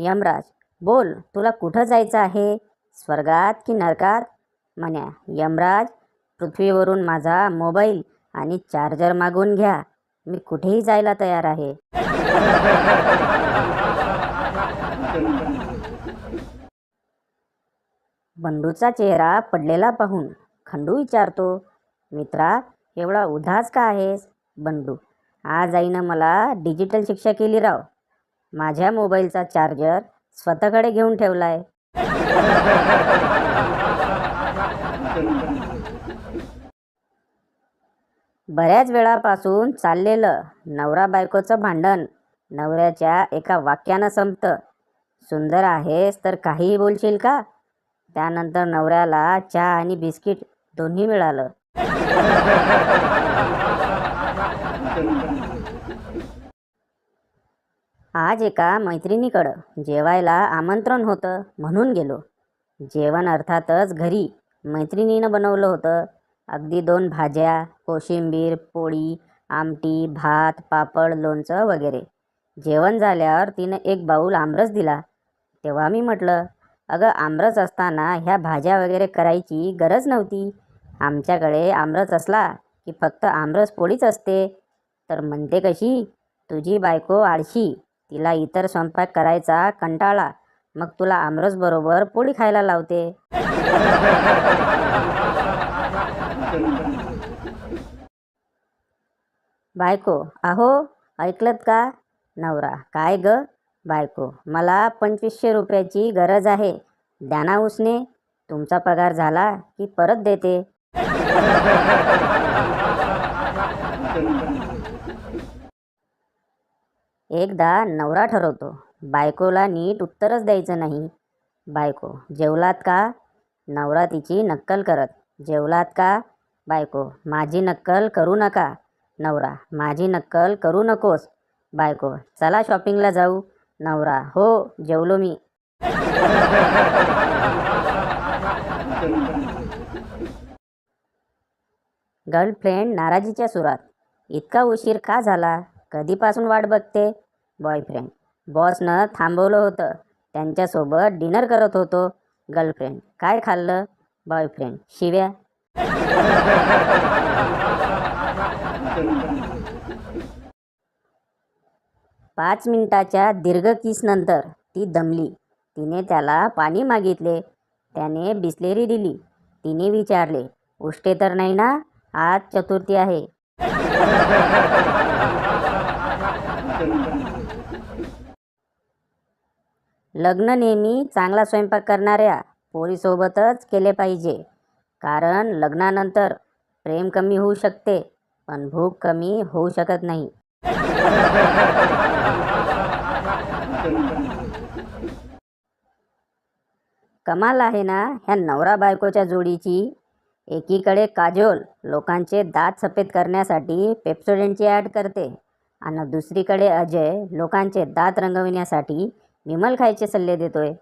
यमराज, बोल, तुला कुठं जायचं आहे? स्वर्गात की नरकात? म्हण्या, यमराज, पृथ्वीवरून माझा मोबाईल आणि चार्जर मागून घ्या. मी कुठेही जायला तयार आहे. बंडूचा चेहरा पडलेला पाहून खंडू विचारतो, मित्रा, एवढा उदास का आहेस? बंडू, आज आईनं मला डिजिटल शिक्षा केली राव. माझ्या मोबाईलचा चार्जर स्वतःकडे घेऊन ठेवलाय. बऱ्याच वेळापासून चाललेलं नवरा बायकोचं भांडण नवऱ्याच्या एका वाक्यानं संपतं, सुंदर आहेस तर काहीही बोलशील का? त्यानंतर नवऱ्याला चहा आणि बिस्किट दोन्ही मिळालं. आज एका मैत्रिणीकडं जेवायला आमंत्रण होतं म्हणून गेलो. जेवण अर्थातच घरी मैत्रिणीनं बनवलं होतं. अगदी 2 भाज्या, कोशिंबीर, पोळी, आमटी, भात, पापड, लोणचं वगैरे. जेवण झाल्यावर तिनं एक बाऊल आमरस दिला. तेव्हा मी म्हटलं, अगं, आमरस असताना ह्या भाज्या वगैरे करायची गरज नव्हती. आमच्याकडे आमरस असला की फक्त आमरस पोळीच असते. तर म्हणते कशी, तुझी बायको आळशी, तिला इतर स्वयंपाक करायचा कंटाळा, मग तुला आमरस बरोबर पोळी खायला लावते. बायको, अहो, ऐकलत का? नवरा, काय ग? बायको, मला 2500 रुपयाची गरज आहे, द्या ना उसने. तुमचा पगार झाला की परत देते. एकदा नवरा ठरवतो, बायकोला नीट उत्तरच द्यायचं नाही. बायको, जेवलात का? नवरा तिची नक्कल करत, जेवलात का? बायको, माझी नक्कल करू नका. नवरा, माझी नक्कल करू नकोस. बायको, चला शॉपिंगला जाऊ. नवरा, हो, जेवलो मी. गर्लफ्रेंड नाराजीच्या सुरात, इतका उशीर का झाला? कधीपासून वाट बघते? बॉयफ्रेंड, बॉसनं थांबवलं होतं, त्यांच्यासोबत डिनर करत होतो. गर्लफ्रेंड, काय खाल्लं? बॉयफ्रेंड, शिव्या. 5 मिनिटाच्या दीर्घ किसनंतर ती दमली. तिने त्याला पाणी मागितले. त्याने बिस्लेरी दिली. तिने विचारले, उष्टे तर नाही ना? आज चतुर्थी आहे. लग्न नेहमी चांगला स्वयंपाक करणाऱ्या पोरीसोबतच केले पाहिजे. कारण लग्नानंतर प्रेम कमी होऊ शकते, पण भूक कमी होऊ शकत नाही. कमाल आहे ना ह्या नवरा बायकोच्या जोडीची. एकीकडे काजोल लोकांचे दात सफेद करण्यासाठी पेप्सोडेंटची ॲड करते आणि दुसरीकडे अजय लोकांचे दात रंगविण्यासाठी विमल खायचे सल्ले देतोय.